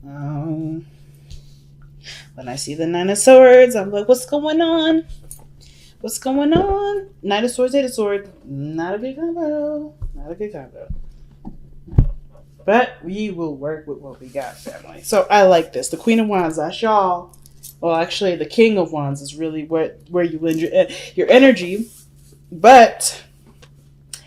Um, when I see the Nine of Swords, I'm like, what's going on? What's going on? Knight of Swords, Eight of Swords. Not a good combo. Not a good combo. But we will work with what we got, family. So I like this. The Queen of Wands, that's y'all. Well, actually, the King of Wands is really where you lend your energy. But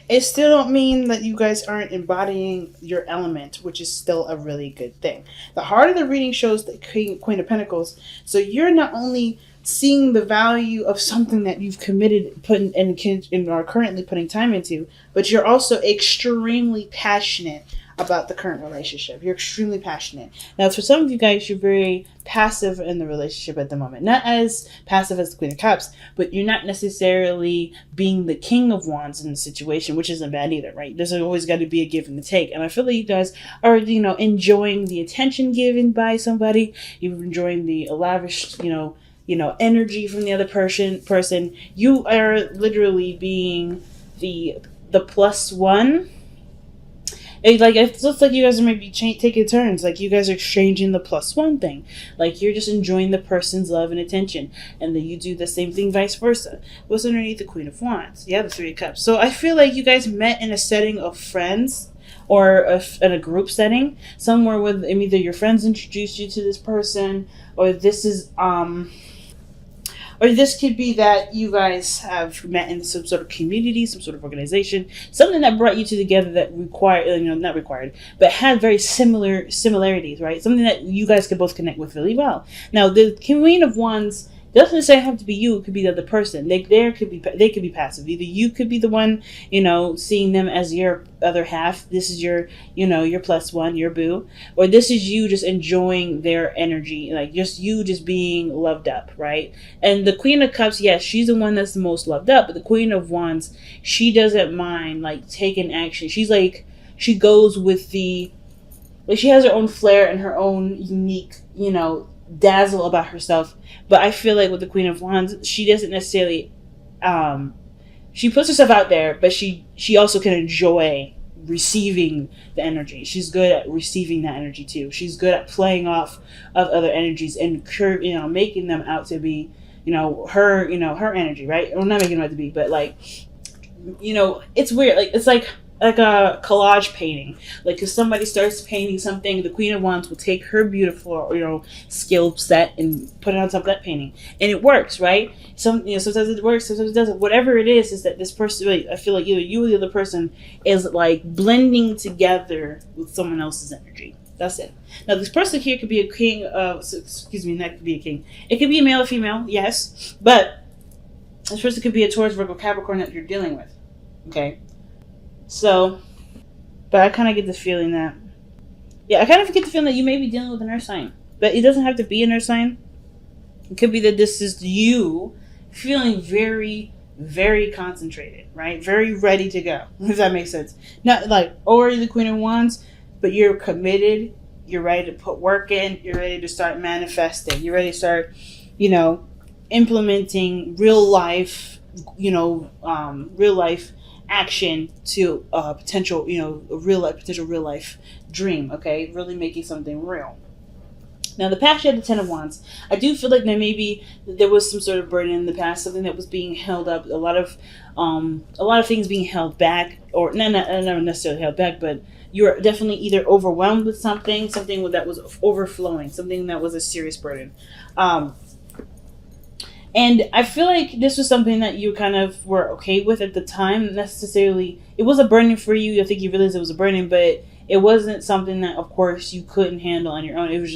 it still don't mean that you guys aren't embodying your element, which is still a really good thing. The heart of the reading shows the Queen of Pentacles. So you're not only seeing the value of something that you've committed, and are currently putting time into, but you're also extremely passionate about the current relationship. You're extremely passionate. Now, for some of you guys, you're very passive in the relationship at the moment. Not as passive as the Queen of Cups, but you're not necessarily being the King of Wands in the situation, which isn't bad either, right? There's always got to be a give and a take. And I feel like you guys are, enjoying the attention given by somebody. You're enjoying the lavish, energy from the other person. You are literally being the plus one. It looks like you guys are maybe taking turns. Like you guys are exchanging the plus one thing. Like you're just enjoying the person's love and attention. And then you do the same thing vice versa. What's underneath the Queen of Wands? Yeah, the Three of Cups. So I feel like you guys met in a setting of friends, or in a group setting. Somewhere with either your friends introduced you to this person, or this is or this could be that you guys have met in some sort of community, some sort of organization, something that brought you two together that not required, but had very similarities, right? Something that you guys could both connect with really well. Now, the Queen of Wands doesn't necessarily have to be you. It could be the other person. They could be passive. Either you could be the one, seeing them as your other half. This is your plus one, your boo, or this is you just enjoying their energy, like just being loved up, right? And the Queen of Cups, yes, she's the one that's the most loved up, but the Queen of Wands, she doesn't mind taking action. She's she goes with she has her own flair and her own unique, dazzle about herself. But I feel like with the Queen of Wands, she doesn't necessarily she puts herself out there, but she also can enjoy receiving the energy. She's good at receiving that energy too. She's good at playing off of other energies and making them out to be her energy, right? Or not making them out to be, but it's weird. It's like a collage painting. Because somebody starts painting something, the Queen of Wands will take her beautiful, skill set and put it on top of that painting, and it works, right? Sometimes it works, sometimes it doesn't. Whatever it is that this person, I feel like either you or the other person is blending together with someone else's energy. That's it. Now, this person here could be a king. That could be a king. It could be a male or female, yes, but this person could be a Taurus, Virgo, Capricorn that you're dealing with. Okay. So, but I kind of get the feeling that, you may be dealing with an earth sign, but it doesn't have to be an earth sign. It could be that this is you feeling very, very concentrated, right? Very ready to go, if that makes sense. Not already the Queen of Wands, but you're committed, you're ready to put work in, you're ready to start manifesting, you're ready to start, implementing real life action to a potential, real life dream. Okay, really making something real. Now, the past, you had the Ten of Wands. I do feel like there was some sort of burden in the past, something that was being held up, a lot of things being held back, or not necessarily held back, but you're definitely either overwhelmed with something that was overflowing, something that was a serious burden. And I feel like this was something that you kind of were okay with at the time. Necessarily, it was a burden for you. I think you realized it was a burden, but it wasn't something that, of course, you couldn't handle on your own. It was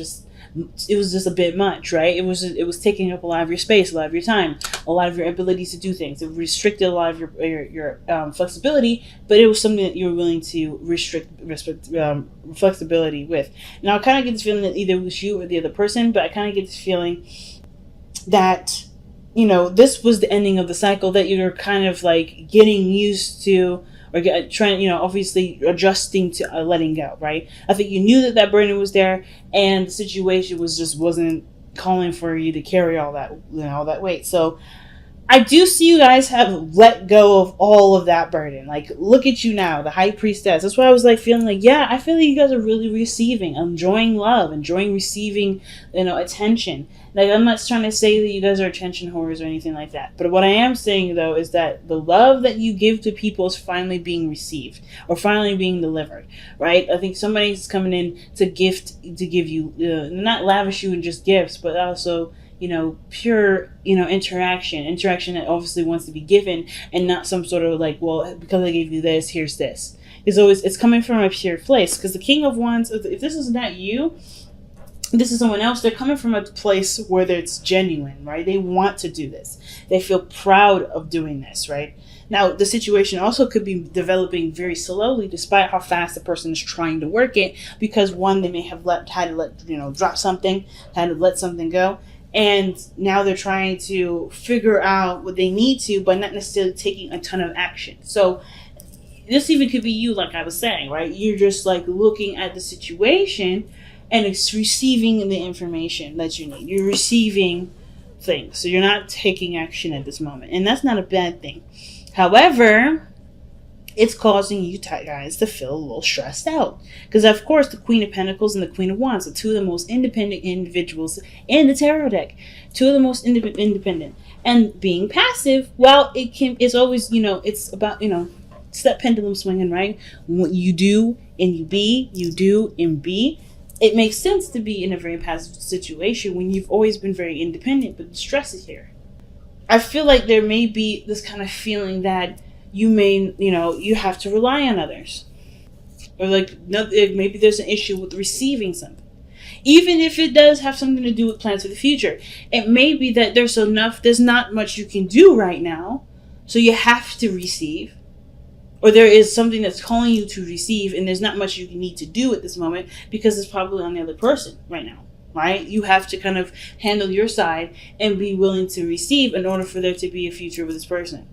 just a bit much, right? It was taking up a lot of your space, a lot of your time, a lot of your abilities to do things. It restricted a lot of your flexibility, but it was something that you were willing to restrict flexibility with. Now, I kind of get this feeling that either it was you or the other person, but I kind of get this feeling that this was the ending of the cycle that you're kind of getting used to, or trying, obviously adjusting to letting go, right? I think you knew that burden was there, and the situation wasn't calling for you to carry all that weight. So I do see you guys have let go of all of that burden. Like, look at you now, the high priestess. That's why I was like feeling like, yeah, I feel like you guys are really receiving, enjoying love, enjoying receiving, attention. Like, I'm not trying to say that you guys are attention whores or anything like that. But what I am saying, though, is that the love that you give to people is finally being received or finally being delivered, right? I think somebody's coming in to give you, not lavish you in just gifts, but also, pure, interaction that obviously wants to be given, and not some sort of like, well, because I gave you this, here's this. It's coming from a pure place. Because the King of Wands, if this is not you, this is someone else, they're coming from a place where it's genuine, right? They want to do this. They feel proud of doing this, right? Now, the situation also could be developing very slowly, despite how fast the person is trying to work it, because one, they may have had to let drop something, had to let something go. And now they're trying to figure out what they need to, but not necessarily taking a ton of action. So this even could be you, like I was saying, right? You're just like looking at the situation and it's receiving the information that you need. You're receiving things. So you're not taking action at this moment. And that's not a bad thing. However, it's causing you guys to feel a little stressed out. Because, of course, the Queen of Pentacles and the Queen of Wands are two of the most independent individuals in the tarot deck. Two of the most independent. And being passive, well, it's always, it's about, it's that pendulum swinging, right? What you do and you be, you do and be. It makes sense to be in a very passive situation when you've always been very independent, but the stress is here. I feel like there may be this kind of feeling that you may, you have to rely on others. Or like, maybe there's an issue with receiving something. Even if it does have something to do with plans for the future. It may be that there's not much you can do right now, so you have to receive. Or there is something that's calling you to receive, and there's not much you need to do at this moment because it's probably on the other person right now, right? You have to kind of handle your side and be willing to receive in order for there to be a future with this person.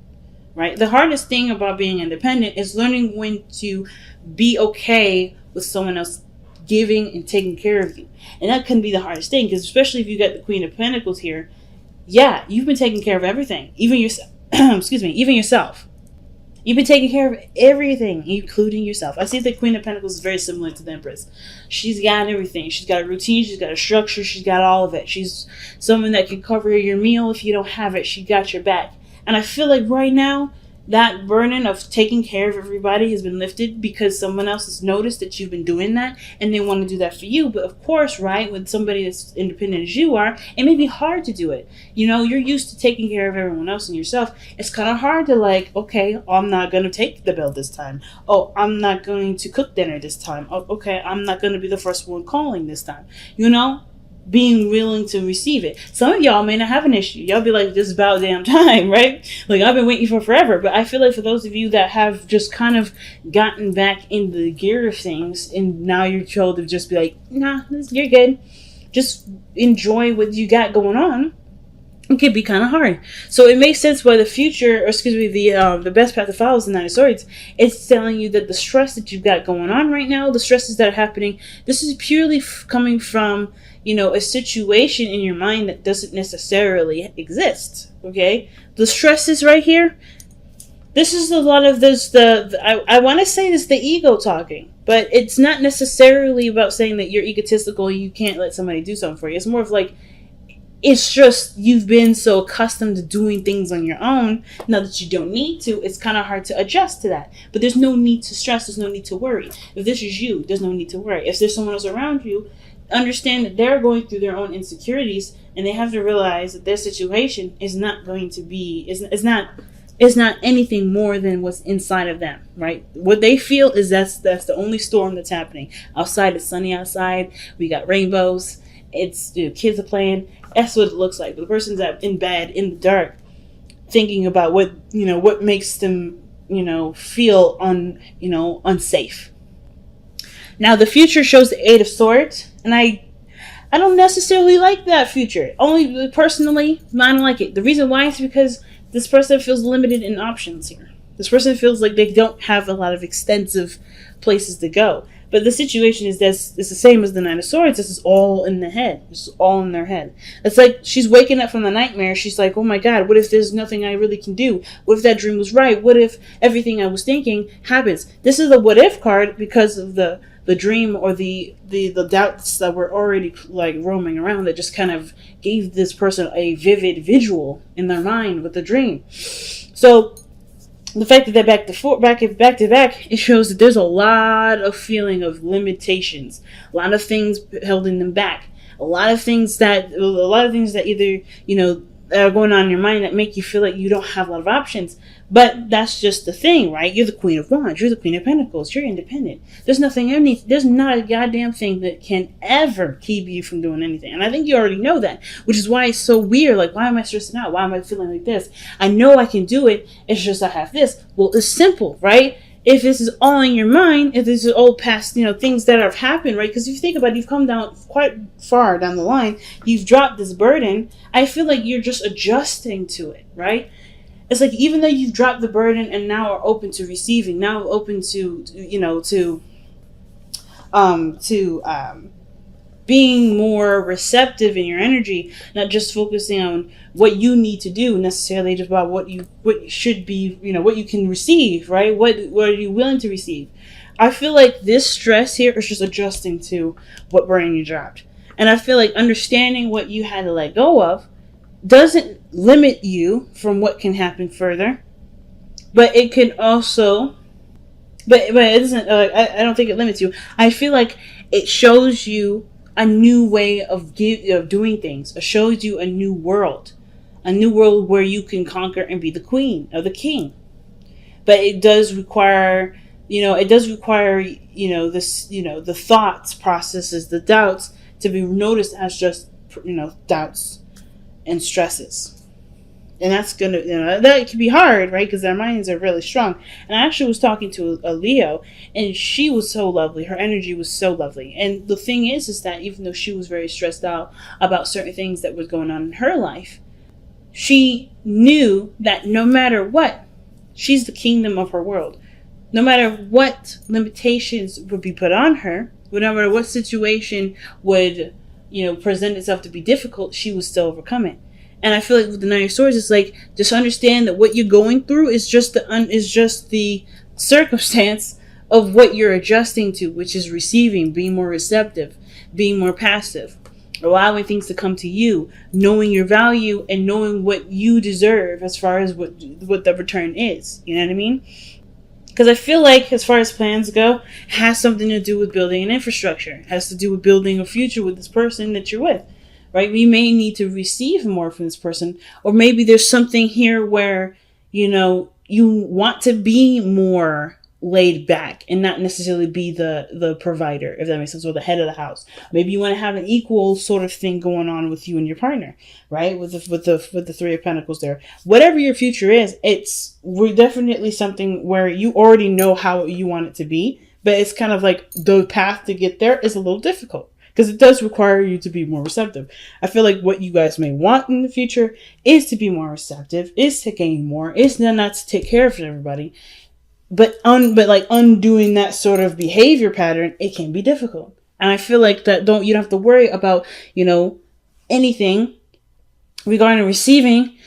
Right? The hardest thing about being independent is learning when to be okay with someone else giving and taking care of you. And that can be the hardest thing, because especially if you got the Queen of Pentacles here, yeah, you've been taking care of everything. Even yourself. Even yourself. You've been taking care of everything, including yourself. I see the Queen of Pentacles is very similar to the Empress. She's got everything. She's got a routine. She's got a structure. She's got all of it. She's someone that can cover your meal if you don't have it. She got your back. And I feel like right now, that burden of taking care of everybody has been lifted because someone else has noticed that you've been doing that and they want to do that for you. But of course, right, with somebody as independent as you are, it may be hard to do it. You're used to taking care of everyone else and yourself. It's kind of hard to okay, I'm not going to take the bill this time. Oh, I'm not going to cook dinner this time. Oh, okay, I'm not going to be the first one calling this time. Being willing to receive it. Some of y'all may not have an issue. Y'all be like, this is about damn time, right? Like, I've been waiting for forever. But I feel like for those of you that have just kind of gotten back in the gear of things, and now you're told to just be like, nah, you're good. Just enjoy what you got going on. It could be kind of hard. So it makes sense why the best path to follow is the Nine of Swords. It's telling you that the stress that you've got going on right now, the stresses that are happening, this is purely coming from, a situation in your mind that doesn't necessarily exist. Okay? The stresses right here, this is a lot of this, I want to say this, the ego talking. But it's not necessarily about saying that you're egotistical and you can't let somebody do something for you. It's more of like, it's just you've been so accustomed to doing things on your own. Now that you don't need to, it's kind of hard to adjust to that. But there's no need to stress. There's no need to worry. If this is you, there's no need to worry. If there's someone else around you, understand that they're going through their own insecurities, and they have to realize that their situation is not going to be, is not anything more than what's inside of them, right? What they feel is that's the only storm that's happening. Outside, it's sunny outside. We got rainbows. It's kids are playing. That's what it looks like. But the person's in bed in the dark, thinking about what makes them feel unsafe. Now the future shows the Eight of Swords, and I don't necessarily like that future. Only personally, I don't like it. The reason why is because this person feels limited in options here. This person feels like they don't have a lot of extensive places to go. But the situation is this, it's the same as the Nine of Swords. This is all in the head. This is all in their head. It's like she's waking up from the nightmare. She's like, oh my God, what if there's nothing I really can do? What if that dream was right? What if everything I was thinking happens? This is the what if card because of the dream or the doubts that were already like roaming around that just kind of gave this person a vivid visual in their mind with the dream. So the fact that they're back to back, it shows that there's a lot of feeling of limitations, a lot of things holding them back, a lot of things that either, you know, are going on in your mind that make you feel like you don't have a lot of options. But that's just the thing, right? You're the Queen of Wands. You're the Queen of Pentacles. You're independent. There's not a goddamn thing that can ever keep you from doing anything. And I think you already know that, which is why it's so weird. Like, why am I stressing out? Why am I feeling like this? I know I can do it. It's just I have this. Well, it's simple, right? If this is all in your mind, if this is all past, you know, things that have happened, right? Because if you think about it, you've come down quite far down the line. You've dropped this burden. I feel like you're just adjusting to it, right? It's like, even though you've dropped the burden and now are open to receiving, now open to, you know, to being more receptive in your energy, not just focusing on what you need to do necessarily, just about what should be, you know, what you can receive, right? What are you willing to receive? I feel like this stress here is just adjusting to what burden you dropped. And I feel like understanding what you had to let go of doesn't limit you from what can happen further, but it can also, but it doesn't. I don't think it limits you. I feel like it shows you a new way of doing things. It shows you a new world where you can conquer and be the queen or the king. But it does require, this, the thoughts, processes, the doubts to be noticed as just, doubts and stresses. And that's gonna, that can be hard, right? Because their minds are really strong. And I actually was talking to a Leo, and she was so lovely. Her energy was so lovely. And the thing is that even though she was very stressed out about certain things that was going on in her life, she knew that no matter what, she's the kingdom of her world. No matter what limitations would be put on her, no matter what situation would, present itself to be difficult, she would still overcome it. And I feel like with the Nine of Swords, it's like, just understand that what you're going through is just the circumstance of what you're adjusting to, which is receiving, being more receptive, being more passive, allowing things to come to you, knowing your value and knowing what you deserve as far as what the return is. You know what I mean? Because I feel like, as far as plans go, it has something to do with building an infrastructure. It has to do with building a future with this person that you're with, right? We may need to receive more from this person. Or maybe there's something here where, you want to be more laid back and not necessarily be the provider, if that makes sense, or the head of the house. Maybe you want to have an equal sort of thing going on with you and your partner, right? With the Three of Pentacles there. Whatever your future is, we're definitely something where you already know how you want it to be, but it's kind of like the path to get there is a little difficult because it does require you to be more receptive. I feel like what you guys may want in the future is to be more receptive, is to gain more, is not to take care of everybody. But undoing that sort of behavior pattern, it can be difficult. And I feel like you don't have to worry about, anything regarding receiving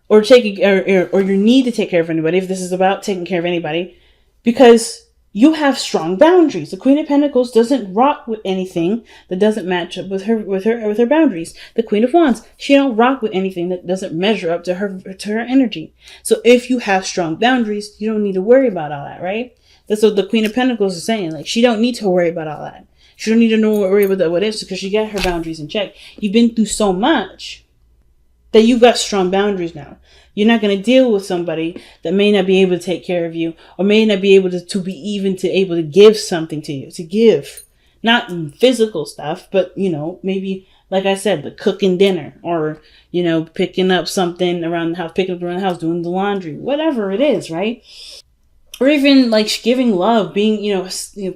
or taking or your need to take care of anybody, if this is about taking care of anybody, because you have strong boundaries. The Queen of Pentacles doesn't rock with anything that doesn't match up with her boundaries. The Queen of Wands, she don't rock with anything that doesn't measure up to her energy. So if you have strong boundaries, you don't need to worry about all that, right? That's what the Queen of Pentacles is saying. Like, she don't need to worry about all that. She don't need to worry about what is, because she got her boundaries in check. You've been through so much that you've got strong boundaries now. You're not going to deal with somebody that may not be able to take care of you, or may not be able to able to give something to you, to give. Not physical stuff, but, maybe, like I said, the cooking dinner, or, picking up something around the house, doing the laundry, whatever it is, right? Or even like giving love, being,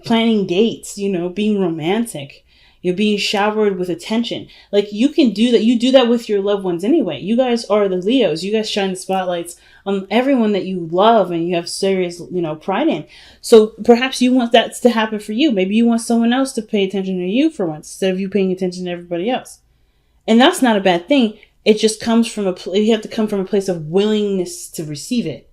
planning dates, being romantic, You're being showered with attention. Like, you can do that. You do that with your loved ones anyway. You guys are the Leos. You guys shine the spotlights on everyone that you love and you have serious, pride in. So perhaps you want that to happen for you. Maybe you want someone else to pay attention to you for once instead of you paying attention to everybody else. And that's not a bad thing. It just comes from you have to come from a place of willingness to receive it.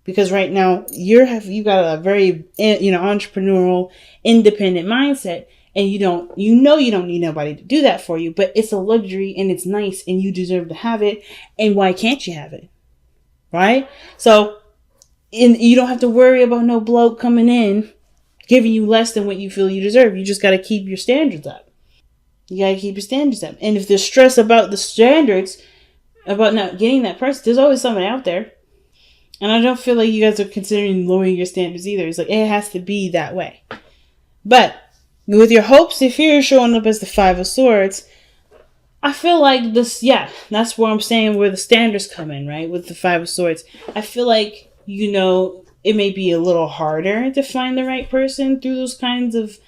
Because right now you got a very, entrepreneurial, independent mindset. And you don't need nobody to do that for you, but it's a luxury and it's nice and you deserve to have it. And why can't you have it? Right? So, you don't have to worry about no bloke coming in, giving you less than what you feel you deserve. You just got to keep your standards up. You got to keep your standards up. And if there's stress about the standards, about not getting that person, there's always somebody out there. And I don't feel like you guys are considering lowering your standards either. It's like, it has to be that way. But with your hopes and fears showing up as the Five of Swords, I feel like this, that's where I'm saying where the standards come in, right? With the Five of Swords. I feel like, it may be a little harder to find the right person through those kinds of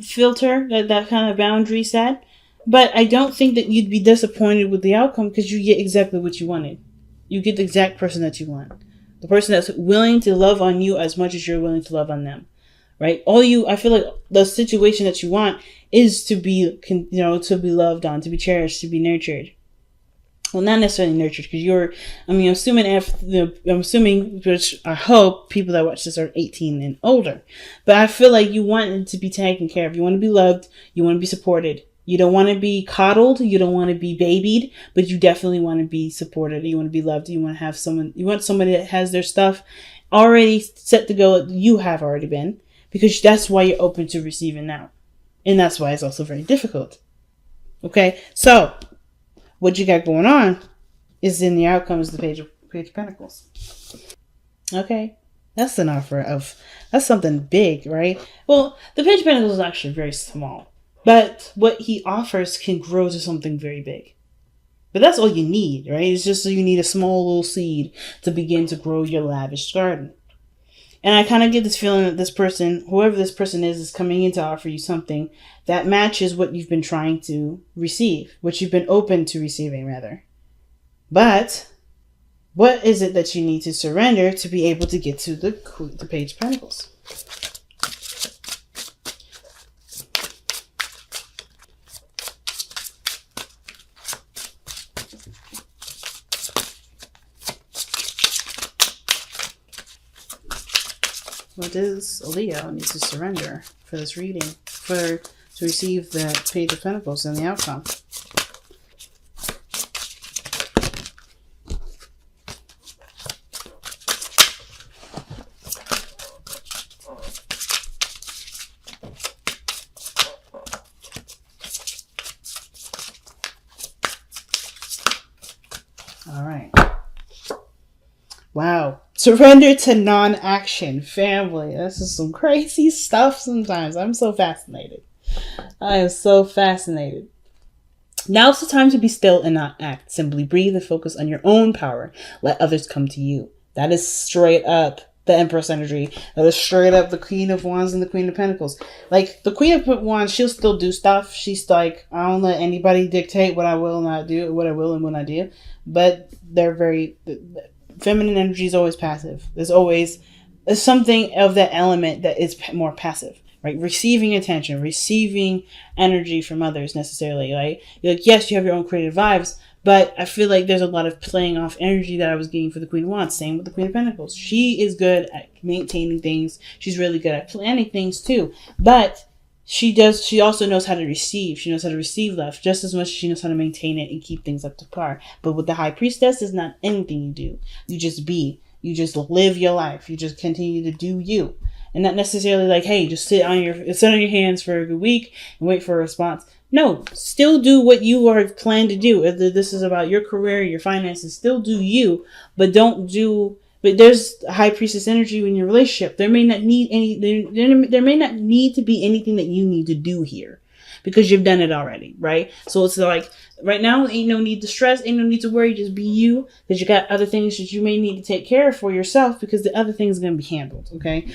filter, that kind of boundary set. But I don't think that you'd be disappointed with the outcome because you get exactly what you wanted. You get the exact person that you want. The person that's willing to love on you as much as you're willing to love on them. Right? I feel like the situation that you want is to be, to be loved on, to be cherished, to be nurtured. Well, not necessarily nurtured, because I'm assuming, which I hope people that watch this are 18 and older. But I feel like you want it to be taken care of. You want to be loved. You want to be supported. You don't want to be coddled. You don't want to be babied, but you definitely want to be supported. You want to be loved. You want to have you want somebody that has their stuff already set to go. You have already been. Because that's why you're open to receiving now. And that's why it's also very difficult. Okay? So, what you got going on is in the outcome is the Page of Pentacles. Okay? That's an offer that's something big, right? Well, the Page of Pentacles is actually very small. But what he offers can grow to something very big. But that's all you need, right? It's just so you need a small little seed to begin to grow your lavish garden. And I kind of get this feeling that this person, whoever this person is coming in to offer you something that matches what you've been trying to receive, what you've been open to receiving, rather. But what is it that you need to surrender to be able to get to the Page of Pentacles? What does a Leo need to surrender for this reading, to receive the Page of Pentacles and the outcome? All right. Wow. Surrender to non-action, family. This is some crazy stuff sometimes. I'm so fascinated. I am so fascinated. Now's the time to be still and not act. Simply breathe and focus on your own power. Let others come to you. That is straight up the Empress energy. That is straight up the Queen of Wands and the Queen of Pentacles. Like, the Queen of Wands, she'll still do stuff. She's like, I don't let anybody dictate what I will not do, what I will and will not do. But they're very... Feminine energy is always passive. There's something of that element that is more passive, right? Receiving attention, receiving energy from others necessarily, right? You're like, yes, you have your own creative vibes, but I feel like there's a lot of playing off energy that I was getting for the Queen of Wands. Same with the Queen of Pentacles. She is good at maintaining things. She's really good at planning things too. But she also knows how to receive. She knows how to receive love just as much as she knows how to maintain it and keep things up to par. But with the High Priestess, it's not anything you do. You just be. You just live your life. You just continue to do you. And not necessarily like, hey, just sit on your hands for a good week and wait for a response. No, still do what you are planned to do. If this is about your career, your finances, still do you, but but there's High Priestess energy in your relationship. There may not need there may not need to be anything that you need to do here because you've done it already, right? So it's like, right now, ain't no need to stress, ain't no need to worry, just be you, because you got other things that you may need to take care of for yourself because the other things are going to be handled, okay?